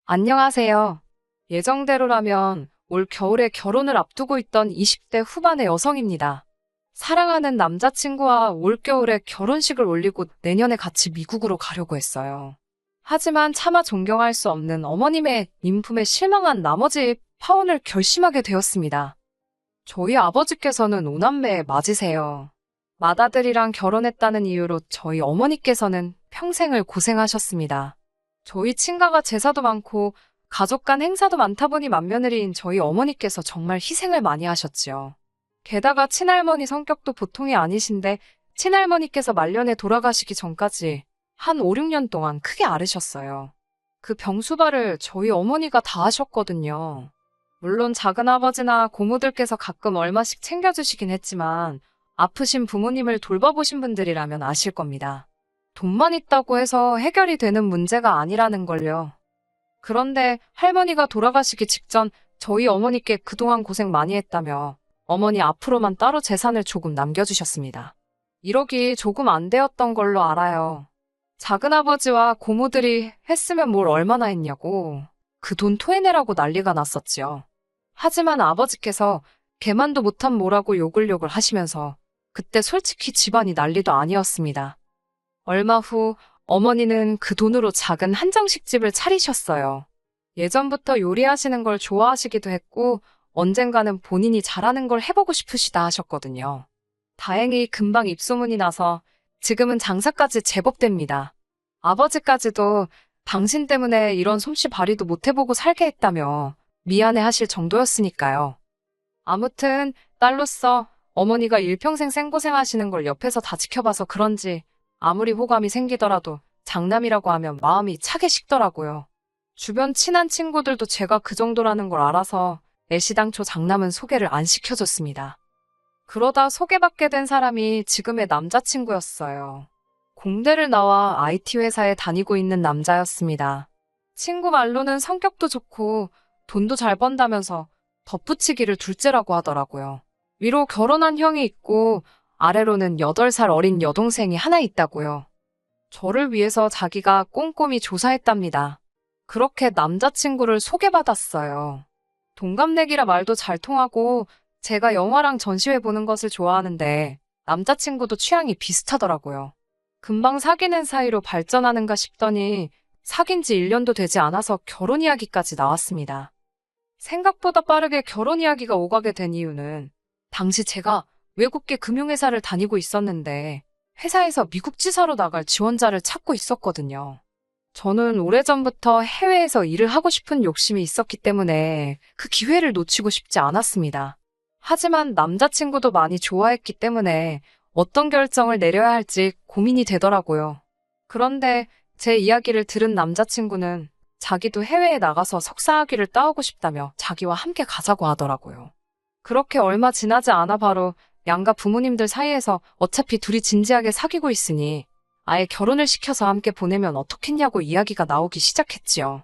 안녕하세요. 예정대로라면 올 겨울에 결혼을 앞두고 있던 20대 후반의 여성입니다. 사랑하는 남자친구와 올겨울에 결혼식을 올리고 내년에 같이 미국으로 가려고 했어요. 하지만 차마 존경할 수 없는 어머님의 인품에 실망한 나머지 파혼을 결심하게 되었습니다. 저희 아버지께서는 오남매 맞으세요. 맏아들이랑 결혼했다는 이유로 저희 어머니께서는 평생을 고생하셨습니다. 저희 친가가 제사도 많고 가족 간 행사도 많다 보니 맏며느리인 저희 어머니께서 정말 희생을 많이 하셨지요. 게다가 친할머니 성격도 보통이 아니신데 친할머니께서 말년에 돌아가시기 전까지 한 5, 6년 동안 크게 앓으셨어요. 그 병수발을 저희 어머니가 다 하셨거든요. 물론 작은아버지나 고모들께서 가끔 얼마씩 챙겨주시긴 했지만 아프신 부모님을 돌봐보신 분들이라면 아실 겁니다. 돈만 있다고 해서 해결이 되는 문제가 아니라는 걸요. 그런데 할머니가 돌아가시기 직전 저희 어머니께 그동안 고생 많이 했다며 어머니 앞으로만 따로 재산을 조금 남겨주셨습니다. 1억이 조금 안 되었던 걸로 알아요. 작은아버지와 고모들이 했으면 뭘 얼마나 했냐고 그 돈 토해내라고 난리가 났었지요. 하지만 아버지께서 개만도 못한 뭐라고 욕을 하시면서 그때 솔직히 집안이 난리도 아니었습니다. 얼마 후 어머니는 그 돈으로 작은 한정식집을 차리셨어요. 예전부터 요리하시는 걸 좋아하시기도 했고 언젠가는 본인이 잘하는 걸 해보고 싶으시다 하셨거든요. 다행히 금방 입소문이 나서 지금은 장사까지 제법 됩니다. 아버지까지도 당신 때문에 이런 솜씨 발휘도 못 해보고 살게 했다며 미안해 하실 정도였으니까요. 아무튼 딸로서 어머니가 일평생 생고생하시는 걸 옆에서 다 지켜봐서 그런지 아무리 호감이 생기더라도 장남이라고 하면 마음이 차게 식더라고요. 주변 친한 친구들도 제가 그 정도라는 걸 알아서 애시당초 장남은 소개를 안 시켜줬습니다. 그러다 소개받게 된 사람이 지금의 남자친구였어요. 공대를 나와 IT 회사에 다니고 있는 남자였습니다. 친구 말로는 성격도 좋고 돈도 잘 번다면서 덧붙이기를 둘째라고 하더라고요. 위로 결혼한 형이 있고 아래로는 8살 어린 여동생이 하나 있다고요. 저를 위해서 자기가 꼼꼼히 조사했답니다. 그렇게 남자친구를 소개받았어요. 동갑내기라 말도 잘 통하고 제가 영화랑 전시회 보는 것을 좋아하는데 남자친구도 취향이 비슷하더라고요. 금방 사귀는 사이로 발전하는가 싶더니 사귄 지 1년도 되지 않아서 결혼 이야기까지 나왔습니다. 생각보다 빠르게 결혼 이야기가 오가게 된 이유는 당시 제가 외국계 금융회사를 다니고 있었는데 회사에서 미국 지사로 나갈 지원자를 찾고 있었거든요. 저는 오래전부터 해외에서 일을 하고 싶은 욕심이 있었기 때문에 그 기회를 놓치고 싶지 않았습니다. 하지만 남자친구도 많이 좋아했기 때문에 어떤 결정을 내려야 할지 고민이 되더라고요. 그런데 제 이야기를 들은 남자친구는 자기도 해외에 나가서 석사학위를 따오고 싶다며 자기와 함께 가자고 하더라고요. 그렇게 얼마 지나지 않아 바로 양가 부모님들 사이에서 어차피 둘이 진지하게 사귀고 있으니 아예 결혼을 시켜서 함께 보내면 어떻겠냐고 이야기가 나오기 시작했지요.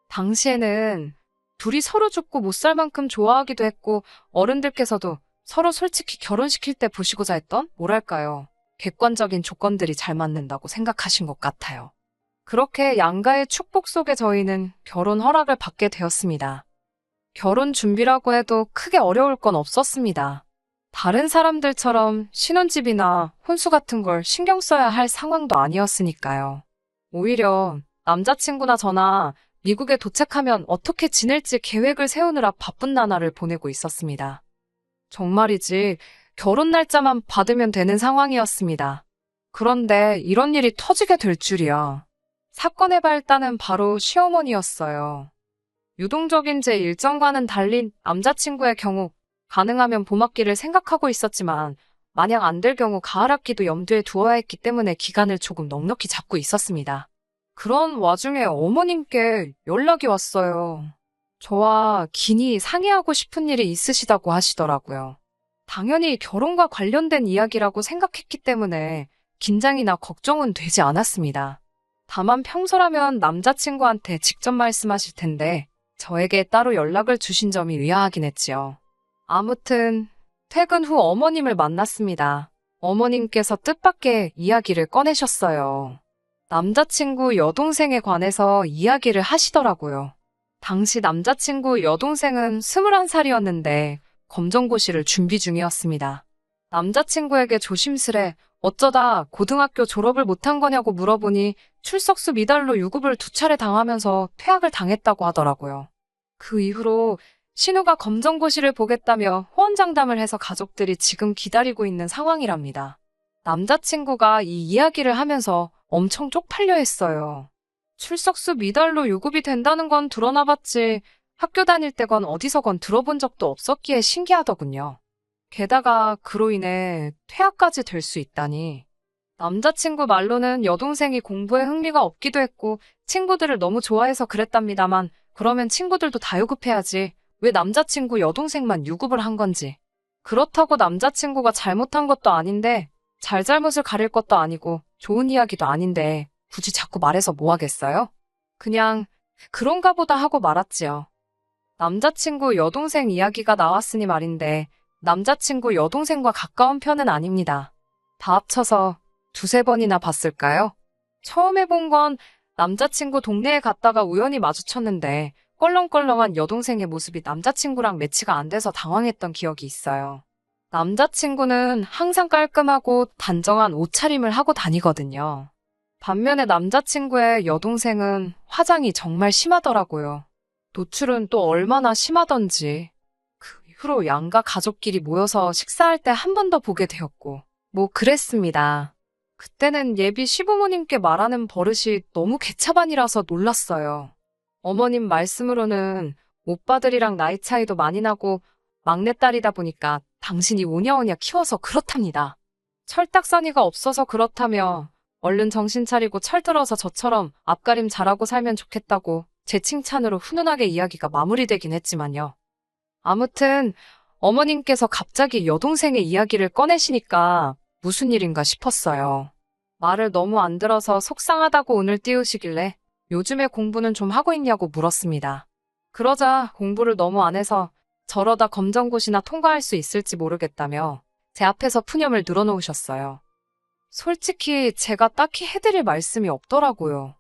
당시에는 둘이 서로 죽고 못 살 만큼 좋아하기도 했고 어른들께서도 서로 솔직히 결혼시킬 때 보시고자 했던 뭐랄까요. 객관적인 조건들이 잘 맞는다고 생각하신 것 같아요. 그렇게 양가의 축복 속에 저희는 결혼 허락을 받게 되었습니다. 결혼 준비라고 해도 크게 어려울 건 없었습니다. 다른 사람들처럼 신혼집이나 혼수 같은 걸 신경 써야 할 상황도 아니었으니까요. 오히려 남자친구나 저나 미국에 도착하면 어떻게 지낼지 계획을 세우느라 바쁜 나날을 보내고 있었습니다. 정말이지 결혼 날짜만 받으면 되는 상황이었습니다. 그런데 이런 일이 터지게 될 줄이야. 사건의 발단은 바로 시어머니였어요. 유동적인 제 일정과는 달리 남자친구의 경우 가능하면 봄학기를 생각하고 있었지만 만약 안 될 경우 가을학기도 염두에 두어야 했기 때문에 기간을 조금 넉넉히 잡고 있었습니다. 그런 와중에 어머님께 연락이 왔어요. 저와 긴히 상의하고 싶은 일이 있으시다고 하시더라고요. 당연히 결혼과 관련된 이야기라고 생각했기 때문에 긴장이나 걱정은 되지 않았습니다. 다만 평소라면 남자친구한테 직접 말씀하실 텐데 저에게 따로 연락을 주신 점이 의아하긴 했지요. 아무튼 퇴근 후 어머님을 만났습니다. 어머님께서 뜻밖의 이야기를 꺼내셨어요. 남자친구 여동생에 관해서 이야기를 하시더라고요. 당시 남자친구 여동생은 21살이었는데 검정고시를 준비 중이었습니다. 남자친구에게 조심스레 어쩌다 고등학교 졸업을 못한 거냐고 물어보니 출석수 미달로 유급을 2차례 당하면서 퇴학을 당했다고 하더라고요. 그 이후로 신우가 검정고시를 보겠다며 호언장담을 해서 가족들이 지금 기다리고 있는 상황이랍니다. 남자친구가 이 이야기를 하면서 엄청 쪽팔려 했어요. 출석수 미달로 유급이 된다는 건 들어나 봤지 학교 다닐 때건 어디서건 들어본 적도 없었기에 신기하더군요. 게다가 그로 인해 퇴학까지 될 수 있다니. 남자친구 말로는 여동생이 공부에 흥미가 없기도 했고 친구들을 너무 좋아해서 그랬답니다만 그러면 친구들도 다 유급해야지 왜 남자친구 여동생만 유급을 한 건지. 그렇다고 남자친구가 잘못한 것도 아닌데 잘잘못을 가릴 것도 아니고 좋은 이야기도 아닌데 굳이 자꾸 말해서 뭐 하겠어요? 그냥 그런가 보다 하고 말았지요. 남자친구 여동생 이야기가 나왔으니 말인데 남자친구 여동생과 가까운 편은 아닙니다. 다 합쳐서 2~3번이나 봤을까요? 처음에 본 건 남자친구 동네에 갔다가 우연히 마주쳤는데 껄렁껄렁한 여동생의 모습이 남자친구랑 매치가 안 돼서 당황했던 기억이 있어요. 남자친구는 항상 깔끔하고 단정한 옷차림을 하고 다니거든요. 반면에 남자친구의 여동생은 화장이 정말 심하더라고요. 노출은 또 얼마나 심하던지. 그 이후로 양가 가족끼리 모여서 식사할 때 한 번 더 보게 되었고 뭐 그랬습니다. 그때는 예비 시부모님께 말하는 버릇이 너무 개차반이라서 놀랐어요. 어머님 말씀으로는 오빠들이랑 나이 차이도 많이 나고 막내딸이다 보니까 당신이 오냐오냐 키워서 그렇답니다. 철딱서니가 없어서 그렇다며 얼른 정신 차리고 철들어서 저처럼 앞가림 잘하고 살면 좋겠다고 제 칭찬으로 훈훈하게 이야기가 마무리되긴 했지만요. 아무튼 어머님께서 갑자기 여동생의 이야기를 꺼내시니까 무슨 일인가 싶었어요. 말을 너무 안 들어서 속상하다고 운을 띄우시길래 요즘에 공부는 좀 하고 있냐고 물었습니다. 그러자 공부를 너무 안 해서 저러다 검정고시나 통과할 수 있을지 모르겠다며 제 앞에서 푸념을 늘어놓으셨어요. 솔직히 제가 딱히 해드릴 말씀이 없더라고요.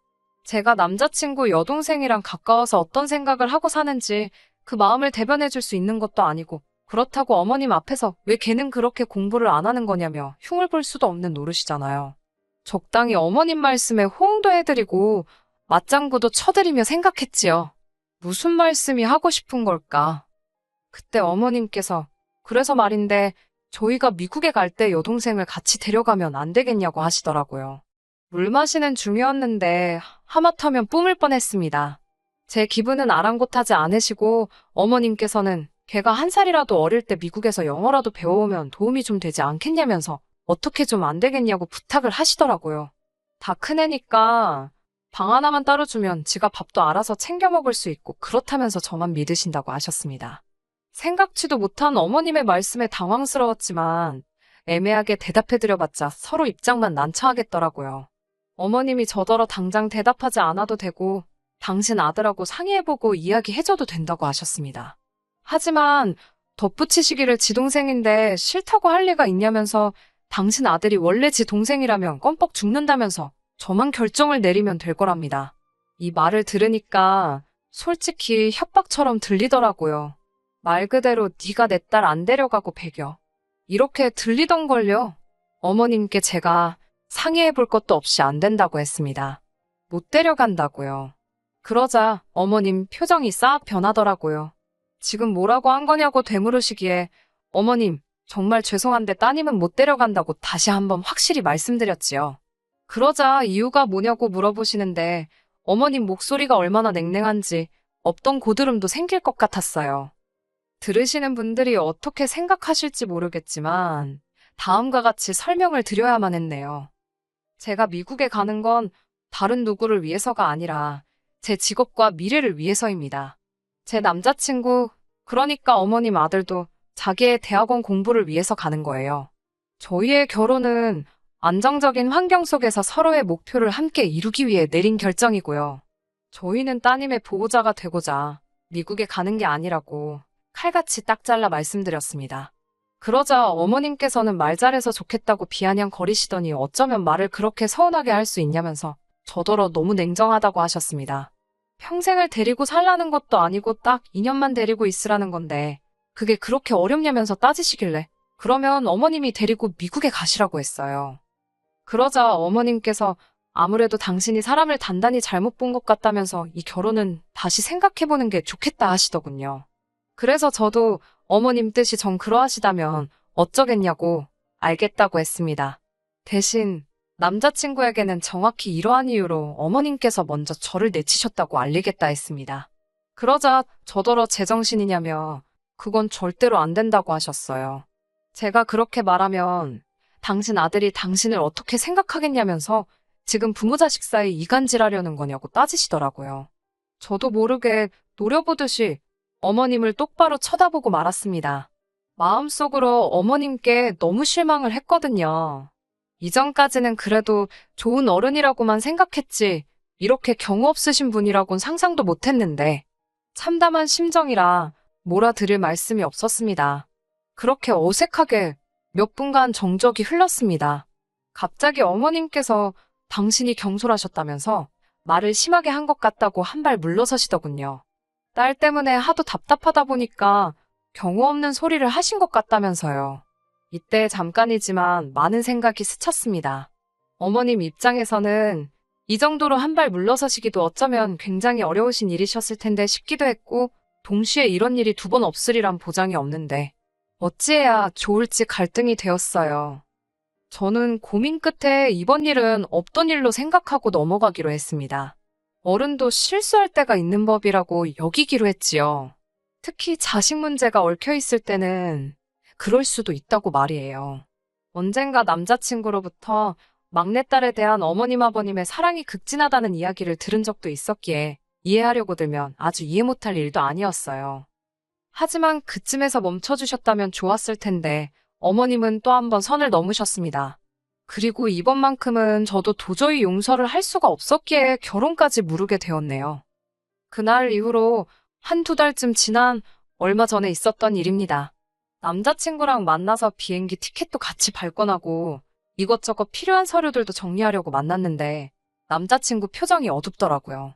제가 남자친구 여동생이랑 가까워서 어떤 생각을 하고 사는지 그 마음을 대변해줄 수 있는 것도 아니고 그렇다고 어머님 앞에서 왜 걔는 그렇게 공부를 안 하는 거냐며 흉을 볼 수도 없는 노릇이잖아요. 적당히 어머님 말씀에 호응도 해드리고 맞장구도 쳐드리며 생각했지요. 무슨 말씀이 하고 싶은 걸까? 그때 어머님께서 그래서 말인데 저희가 미국에 갈 때 여동생을 같이 데려가면 안 되겠냐고 하시더라고요. 물 마시는 중이었는데 하마터면 뿜을 뻔했습니다. 제 기분은 아랑곳하지 않으시고 어머님께서는 걔가 1살이라도 어릴 때 미국에서 영어라도 배워오면 도움이 좀 되지 않겠냐면서 어떻게 좀 안 되겠냐고 부탁을 하시더라고요. 다 큰애니까 방 하나만 따로 주면 지가 밥도 알아서 챙겨 먹을 수 있고 그렇다면서 저만 믿으신다고 하셨습니다. 생각지도 못한 어머님의 말씀에 당황스러웠지만 애매하게 대답해드려봤자 서로 입장만 난처하겠더라고요. 어머님이 저더러 당장 대답하지 않아도 되고 당신 아들하고 상의해보고 이야기해줘도 된다고 하셨습니다. 하지만 덧붙이시기를 지 동생인데 싫다고 할 리가 있냐면서 당신 아들이 원래 지 동생이라면 껌뻑 죽는다면서 저만 결정을 내리면 될 거랍니다. 이 말을 들으니까 솔직히 협박처럼 들리더라고요. 말 그대로 네가 내 딸 안 데려가고 배겨. 이렇게 들리던걸요. 어머님께 제가 상의해볼 것도 없이 안 된다고 했습니다. 못 데려간다고요. 그러자 어머님 표정이 싹 변하더라고요. 지금 뭐라고 한 거냐고 되물으시기에 어머님 정말 죄송한데 따님은 못 데려간다고 다시 한번 확실히 말씀드렸지요. 그러자 이유가 뭐냐고 물어보시는데 어머님 목소리가 얼마나 냉랭한지 없던 고드름도 생길 것 같았어요. 들으시는 분들이 어떻게 생각하실지 모르겠지만 다음과 같이 설명을 드려야만 했네요. 제가 미국에 가는 건 다른 누구를 위해서가 아니라 제 직업과 미래를 위해서입니다. 제 남자친구, 그러니까 어머님 아들도 자기의 대학원 공부를 위해서 가는 거예요. 저희의 결혼은 안정적인 환경 속에서 서로의 목표를 함께 이루기 위해 내린 결정이고요. 저희는 따님의 보호자가 되고자 미국에 가는 게 아니라고 칼같이 딱 잘라 말씀드렸습니다. 그러자 어머님께서는 말 잘해서 좋겠다고 비아냥거리시더니 어쩌면 말을 그렇게 서운하게 할 수 있냐면서 저더러 너무 냉정하다고 하셨습니다. 평생을 데리고 살라는 것도 아니고 딱 2년만 데리고 있으라는 건데 그게 그렇게 어렵냐면서 따지시길래 그러면 어머님이 데리고 미국에 가시라고 했어요. 그러자 어머님께서 아무래도 당신이 사람을 단단히 잘못 본 것 같다면서 이 결혼은 다시 생각해보는 게 좋겠다 하시더군요. 그래서 저도 어머님 뜻이 정 그러하시다면 어쩌겠냐고 알겠다고 했습니다. 대신 남자친구에게는 정확히 이러한 이유로 어머님께서 먼저 저를 내치셨다고 알리겠다 했습니다. 그러자 저더러 제정신이냐며 그건 절대로 안 된다고 하셨어요. 제가 그렇게 말하면 당신 아들이 당신을 어떻게 생각하겠냐면서 지금 부모 자식 사이 이간질하려는 거냐고 따지시더라고요. 저도 모르게 노려보듯이 어머님을 똑바로 쳐다보고 말았습니다. 마음속으로 어머님께 너무 실망을 했거든요. 이전까지는 그래도 좋은 어른이라고만 생각했지 이렇게 경우 없으신 분이라곤 상상도 못했는데 참담한 심정이라 몰아드릴 말씀이 없었습니다. 그렇게 어색하게 몇 분간 정적이 흘렀습니다. 갑자기 어머님께서 당신이 경솔하셨다면서 말을 심하게 한 것 같다고 한 발 물러서시더군요. 딸 때문에 하도 답답하다 보니까 경우 없는 소리를 하신 것 같다면서요. 이때 잠깐이지만 많은 생각이 스쳤습니다. 어머님 입장에서는 이 정도로 한 발 물러서시기도 어쩌면 굉장히 어려우신 일이셨을 텐데 싶기도 했고 동시에 이런 일이 두 번 없으리란 보장이 없는데 어찌해야 좋을지 갈등이 되었어요. 저는 고민 끝에 이번 일은 없던 일로 생각하고 넘어가기로 했습니다. 어른도 실수할 때가 있는 법이라고 여기기로 했지요. 특히 자식 문제가 얽혀 있을 때는 그럴 수도 있다고 말이에요. 언젠가 남자친구로부터 막내딸에 대한 어머님 아버님의 사랑이 극진하다는 이야기를 들은 적도 있었기에 이해하려고 들면 아주 이해 못할 일도 아니었어요. 하지만 그쯤에서 멈춰주셨다면 좋았을 텐데 어머님은 또 한 번 선을 넘으셨습니다. 그리고 이번만큼은 저도 도저히 용서를 할 수가 없었기에 결혼까지 무르게 되었네요. 그날 이후로 한두 달쯤 지난 얼마 전에 있었던 일입니다. 남자친구랑 만나서 비행기 티켓도 같이 발권하고 이것저것 필요한 서류들도 정리하려고 만났는데 남자친구 표정이 어둡더라고요.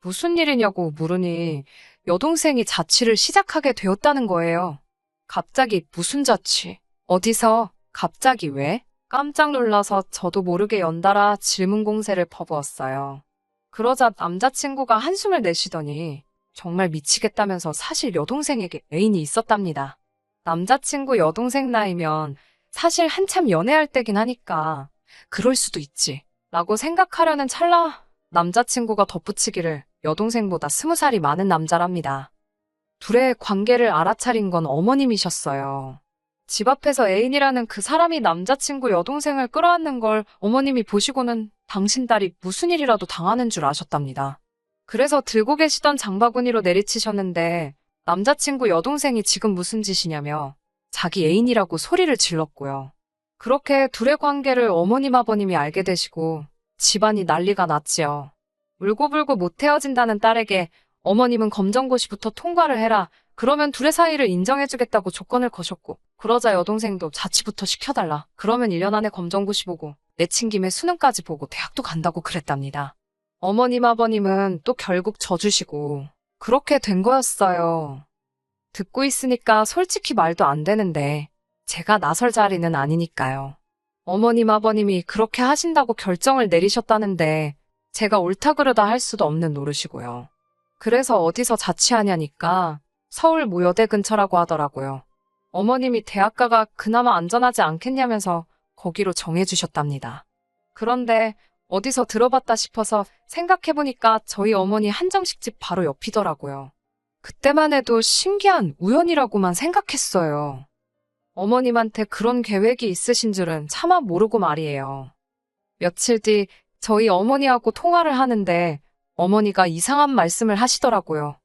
무슨 일이냐고 물으니 여동생이 자취를 시작하게 되었다는 거예요. 갑자기 무슨 자취? 어디서? 갑자기 왜? 깜짝 놀라서 저도 모르게 연달아 질문 공세를 퍼부었어요. 그러자 남자친구가 한숨을 내쉬더니 정말 미치겠다면서 사실 여동생에게 애인이 있었답니다. 남자친구 여동생 나이면 사실 한참 연애할 때긴 하니까 그럴 수도 있지 라고 생각하려는 찰나 남자친구가 덧붙이기를 여동생보다 20살이 많은 남자랍니다. 둘의 관계를 알아차린 건 어머님이셨어요. 집 앞에서 애인이라는 그 사람이 남자친구 여동생을 끌어안는 걸 어머님이 보시고는 당신 딸이 무슨 일이라도 당하는 줄 아셨답니다. 그래서 들고 계시던 장바구니로 내리치셨는데 남자친구 여동생이 지금 무슨 짓이냐며 자기 애인이라고 소리를 질렀고요. 그렇게 둘의 관계를 어머님 아버님이 알게 되시고 집안이 난리가 났지요. 울고불고 못 헤어진다는 딸에게 어머님은 검정고시부터 통과를 해라. 그러면 둘의 사이를 인정해주겠다고 조건을 거셨고 그러자 여동생도 자취부터 시켜달라. 그러면 1년 안에 검정고시 보고 내친 김에 수능까지 보고 대학도 간다고 그랬답니다. 어머님 아버님은 또 결국 져주시고 그렇게 된 거였어요. 듣고 있으니까 솔직히 말도 안 되는데 제가 나설 자리는 아니니까요. 어머님 아버님이 그렇게 하신다고 결정을 내리셨다는데 제가 옳다 그르다 할 수도 없는 노릇이고요. 그래서 어디서 자취하냐니까 서울 모여대 근처라고 하더라고요. 어머님이 대학가가 그나마 안전하지 않겠냐면서 거기로 정해주셨답니다. 그런데 어디서 들어봤다 싶어서 생각해보니까 저희 어머니 한정식집 바로 옆이더라고요. 그때만 해도 신기한 우연이라고만 생각했어요. 어머님한테 그런 계획이 있으신 줄은 차마 모르고 말이에요. 며칠 뒤 저희 어머니하고 통화를 하는데 어머니가 이상한 말씀을 하시더라고요.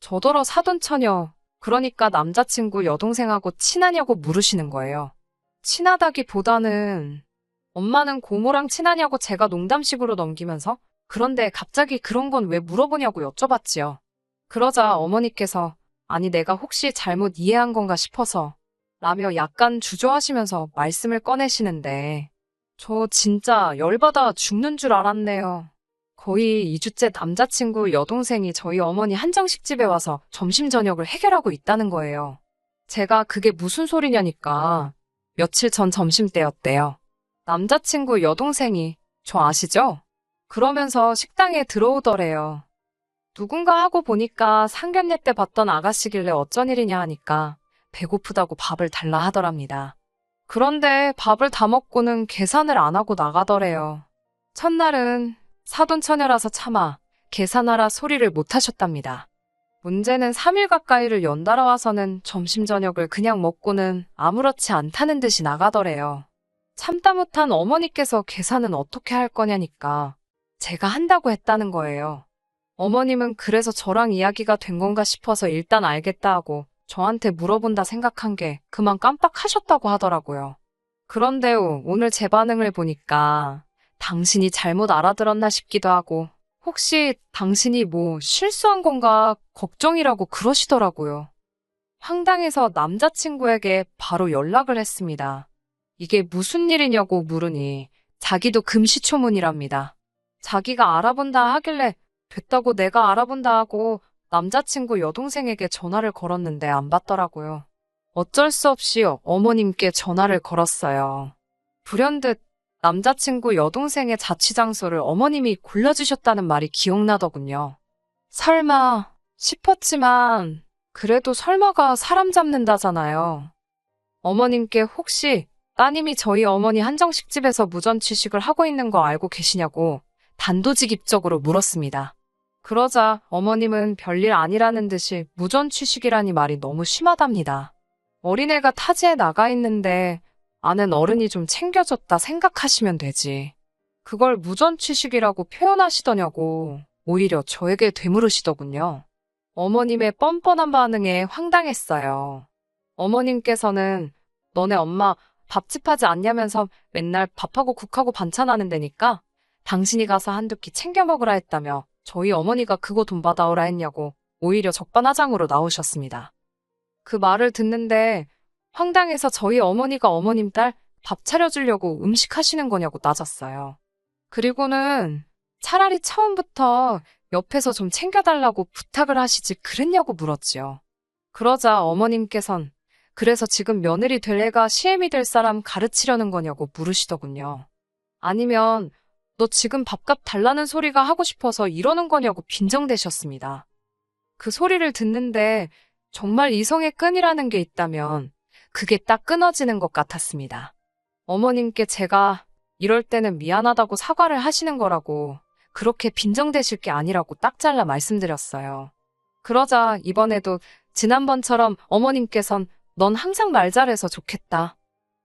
저더러 사돈처녀, 그러니까 남자친구 여동생하고 친하냐고 물으시는 거예요. 친하다기보다는 엄마는 고모랑 친하냐고 제가 농담식으로 넘기면서 그런데 갑자기 그런 건 왜 물어보냐고 여쭤봤지요. 그러자 어머니께서 아니 내가 혹시 잘못 이해한 건가 싶어서 라며 약간 주저하시면서 말씀을 꺼내시는데 저 진짜 열받아 죽는 줄 알았네요. 거의 2주째 남자친구 여동생이 저희 어머니 한정식 집에 와서 점심 저녁을 해결하고 있다는 거예요. 제가 그게 무슨 소리냐니까 며칠 전 점심때였대요. 남자친구 여동생이 저 아시죠? 그러면서 식당에 들어오더래요. 누군가 하고 보니까 상견례 때 봤던 아가씨길래 어쩐 일이냐 하니까 배고프다고 밥을 달라 하더랍니다. 그런데 밥을 다 먹고는 계산을 안 하고 나가더래요. 첫날은 사돈처녀라서 차마 계산하라 소리를 못 하셨답니다. 문제는 3일 가까이를 연달아 와서는 점심 저녁을 그냥 먹고는 아무렇지 않다는 듯이 나가더래요. 참다 못한 어머니께서 계산은 어떻게 할 거냐니까 제가 한다고 했다는 거예요. 어머님은 그래서 저랑 이야기가 된 건가 싶어서 일단 알겠다 하고 저한테 물어본다 생각한 게 그만 깜빡하셨다고 하더라고요. 그런데 오늘 제 반응을 보니까 당신이 잘못 알아들었나 싶기도 하고 혹시 당신이 뭐 실수한 건가 걱정이라고 그러시더라고요. 황당해서 남자친구에게 바로 연락을 했습니다. 이게 무슨 일이냐고 물으니 자기도 금시초문이랍니다. 자기가 알아본다 하길래 됐다고 내가 알아본다 하고 남자친구 여동생에게 전화를 걸었는데 안 받더라고요. 어쩔 수 없이 어머님께 전화를 걸었어요. 불현듯 남자친구 여동생의 자취장소를 어머님이 골라주셨다는 말이 기억나더군요. 설마 싶었지만 그래도 설마가 사람 잡는다잖아요. 어머님께 혹시 따님이 저희 어머니 한정식 집에서 무전취식을 하고 있는 거 알고 계시냐고 단도직입적으로 물었습니다. 그러자 어머님은 별일 아니라는 듯이 무전취식이라니 말이 너무 심하답니다. 어린애가 타지에 나가 있는데 아는 어른이 좀 챙겨줬다 생각하시면 되지. 그걸 무전취식이라고 표현하시더냐고 오히려 저에게 되물으시더군요. 어머님의 뻔뻔한 반응에 황당했어요. 어머님께서는 너네 엄마 밥집 하지 않냐면서 맨날 밥하고 국하고 반찬하는 데니까 당신이 가서 한두 끼 챙겨 먹으라 했다며 저희 어머니가 그거 돈 받아오라 했냐고 오히려 적반하장으로 나오셨습니다. 그 말을 듣는데 황당해서 저희 어머니가 어머님 딸 밥 차려주려고 음식 하시는 거냐고 따졌어요. 그리고는 차라리 처음부터 옆에서 좀 챙겨달라고 부탁을 하시지 그랬냐고 물었지요. 그러자 어머님께선 그래서 지금 며느리 될 애가 시애미 될 사람 가르치려는 거냐고 물으시더군요. 아니면 너 지금 밥값 달라는 소리가 하고 싶어서 이러는 거냐고 빈정대셨습니다. 그 소리를 듣는데 정말 이성의 끈이라는 게 있다면 그게 딱 끊어지는 것 같았습니다. 어머님께 제가 이럴 때는 미안하다고 사과를 하시는 거라고 그렇게 빈정대실 게 아니라고 딱 잘라 말씀드렸어요. 그러자 이번에도 지난번처럼 어머님께선 넌 항상 말 잘해서 좋겠다.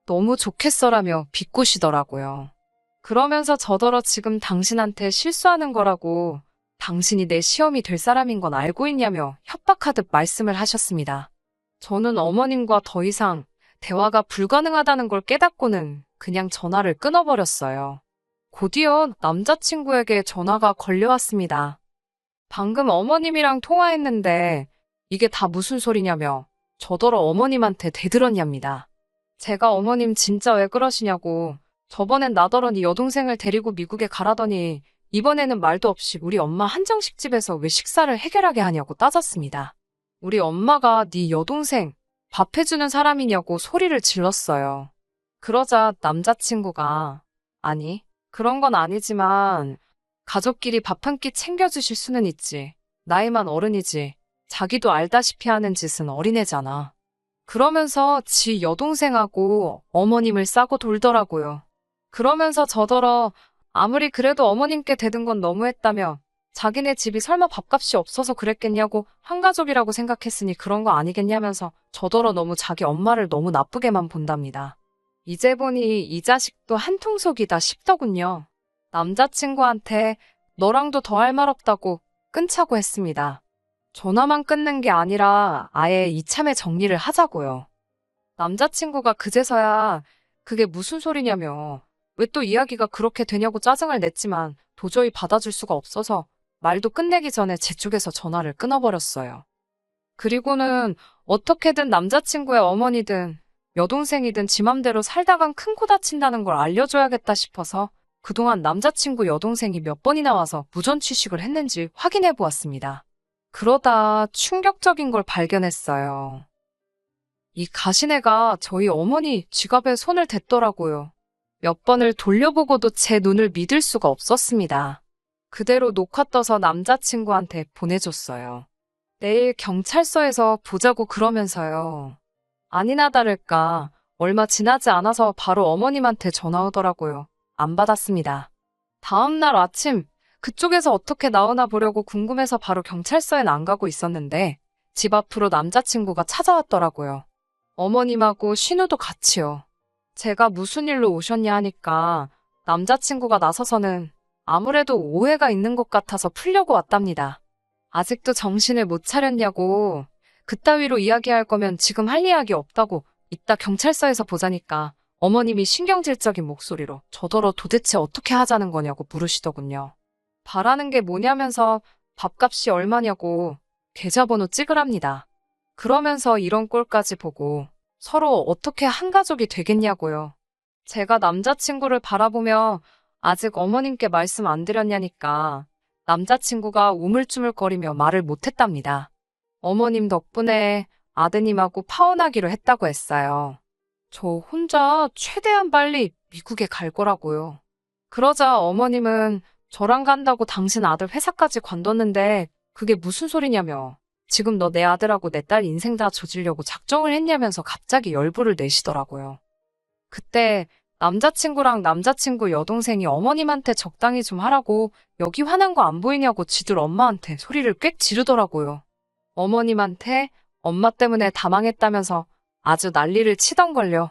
너무 좋겠어라며 비꼬시더라고요. 그러면서 저더러 지금 당신한테 실수하는 거라고 당신이 내 시험이 될 사람인 건 알고 있냐며 협박하듯 말씀을 하셨습니다. 저는 어머님과 더 이상 대화가 불가능하다는 걸 깨닫고는 그냥 전화를 끊어버렸어요. 곧이어 남자친구에게 전화가 걸려왔습니다. 방금 어머님이랑 통화했는데 이게 다 무슨 소리냐며 저더러 어머님한테 대들었냐입니다. 제가 어머님 진짜 왜 그러시냐고 저번엔 나더러 네 여동생을 데리고 미국에 가라더니 이번에는 말도 없이 우리 엄마 한정식 집에서 왜 식사를 해결하게 하냐고 따졌습니다. 우리 엄마가 네 여동생 밥 해주는 사람이냐고 소리를 질렀어요. 그러자 남자친구가 아니 그런 건 아니지만 가족끼리 밥 한 끼 챙겨주실 수는 있지. 나이만 어른이지. 자기도 알다시피 하는 짓은 어린애잖아. 그러면서 지 여동생하고 어머님을 싸고 돌더라고요. 그러면서 저더러 아무리 그래도 어머님께 대든 건 너무했다며 자기네 집이 설마 밥값이 없어서 그랬겠냐고 한가족이라고 생각했으니 그런 거 아니겠냐면서 저더러 너무 자기 엄마를 너무 나쁘게만 본답니다. 이제 보니 이 자식도 한통속이다 싶더군요. 남자친구한테 너랑도 더 할 말 없다고 끊자고 했습니다. 전화만 끊는 게 아니라 아예 이참에 정리를 하자고요. 남자친구가 그제서야 그게 무슨 소리냐며 왜 또 이야기가 그렇게 되냐고 짜증을 냈지만 도저히 받아줄 수가 없어서 말도 끝내기 전에 제 쪽에서 전화를 끊어버렸어요. 그리고는 어떻게든 남자친구의 어머니든 여동생이든 지 맘대로 살다간 큰 코 다친다는 걸 알려줘야겠다 싶어서 그동안 남자친구 여동생이 몇 번이나 와서 무전 취식을 했는지 확인해 보았습니다. 그러다 충격적인 걸 발견했어요. 이 가시네가 저희 어머니 지갑에 손을 댔더라고요. 몇 번을 돌려보고도 제 눈을 믿을 수가 없었습니다. 그대로 녹화 떠서 남자친구한테 보내줬어요. 내일 경찰서에서 보자고 그러면서요. 아니나 다를까 얼마 지나지 않아서 바로 어머님한테 전화 오더라고요. 안 받았습니다. 다음 날 아침 그쪽에서 어떻게 나오나 보려고 궁금해서 바로 경찰서엔 안 가고 있었는데 집 앞으로 남자친구가 찾아왔더라고요. 어머님하고 신우도 같이요. 제가 무슨 일로 오셨냐 하니까 남자친구가 나서서는 아무래도 오해가 있는 것 같아서 풀려고 왔답니다. 아직도 정신을 못 차렸냐고, 그따위로 이야기할 거면 지금 할 이야기 없다고 이따 경찰서에서 보자니까 어머님이 신경질적인 목소리로 저더러 도대체 어떻게 하자는 거냐고 물으시더군요. 바라는 게 뭐냐면서 밥값이 얼마냐고 계좌번호 찍으랍니다. 그러면서 이런 꼴까지 보고 서로 어떻게 한 가족이 되겠냐고요. 제가 남자친구를 바라보며 아직 어머님께 말씀 안 드렸냐니까 남자친구가 우물쭈물거리며 말을 못했답니다. 어머님 덕분에 아드님하고 파혼하기로 했다고 했어요. 저 혼자 최대한 빨리 미국에 갈 거라고요. 그러자 어머님은 저랑 간다고 당신 아들 회사까지 관뒀는데 그게 무슨 소리냐며 지금 너 내 아들하고 내 딸 인생 다 조지려고 작정을 했냐면서 갑자기 열불을 내시더라고요. 그때 남자친구랑 남자친구 여동생이 어머님한테 적당히 좀 하라고 여기 화난 거 안 보이냐고 지들 엄마한테 소리를 꽥 지르더라고요. 어머님한테 엄마 때문에 다 망했다면서 아주 난리를 치던걸요.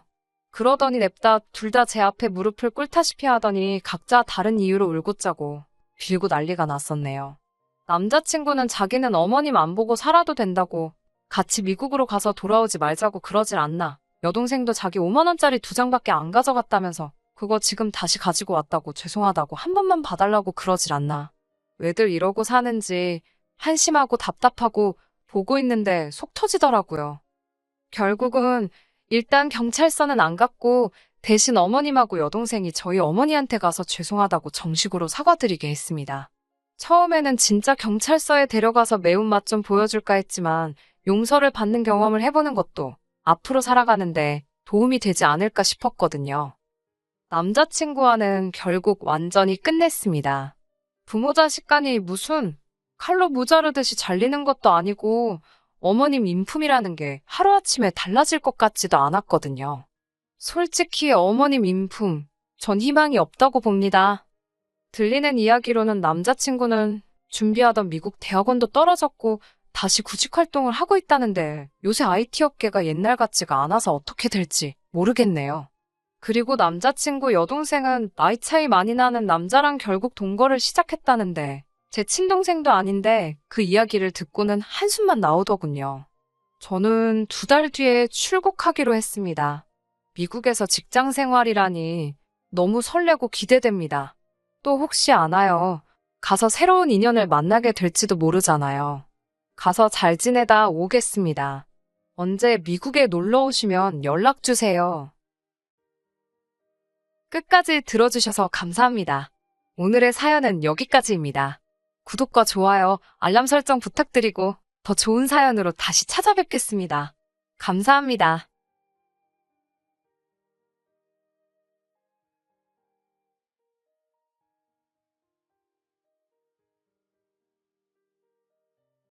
그러더니 냅다 둘 다 제 앞에 무릎을 꿇다시피 하더니 각자 다른 이유로 울고 짜고 빌고 난리가 났었네요. 남자친구는 자기는 어머님 안 보고 살아도 된다고 같이 미국으로 가서 돌아오지 말자고 그러질 않나. 여동생도 자기 5만 원짜리 2장밖에 안 가져갔다면서 그거 지금 다시 가지고 왔다고 죄송하다고 한 번만 봐달라고 그러질 않나. 왜들 이러고 사는지 한심하고 답답하고 보고 있는데 속 터지더라고요. 결국은 일단 경찰서는 안 갔고 대신 어머님하고 여동생이 저희 어머니한테 가서 죄송하다고 정식으로 사과드리게 했습니다. 처음에는 진짜 경찰서에 데려가서 매운맛 좀 보여줄까 했지만 용서를 받는 경험을 해보는 것도 앞으로 살아가는데 도움이 되지 않을까 싶었거든요. 남자친구와는 결국 완전히 끝냈습니다. 부모 자식 간이 무슨 칼로 무자르듯이 잘리는 것도 아니고 어머님 인품이라는 게 하루아침에 달라질 것 같지도 않았거든요. 솔직히 어머님 인품, 전 희망이 없다고 봅니다. 들리는 이야기로는 남자친구는 준비하던 미국 대학원도 떨어졌고 다시 구직 활동을 하고 있다는데 요새 IT 업계가 옛날 같지가 않아서 어떻게 될지 모르겠네요. 그리고 남자친구 여동생은 나이 차이 많이 나는 남자랑 결국 동거를 시작했다는데 제 친동생도 아닌데 그 이야기를 듣고는 한숨만 나오더군요. 저는 2달 뒤에 출국하기로 했습니다. 미국에서 직장 생활이라니 너무 설레고 기대됩니다. 또 혹시 아나요? 가서 새로운 인연을 만나게 될지도 모르잖아요. 가서 잘 지내다 오겠습니다. 언제 미국에 놀러 오시면 연락 주세요. 끝까지 들어주셔서 감사합니다. 오늘의 사연은 여기까지입니다. 구독과 좋아요, 알람 설정 부탁드리고 더 좋은 사연으로 다시 찾아뵙겠습니다. 감사합니다.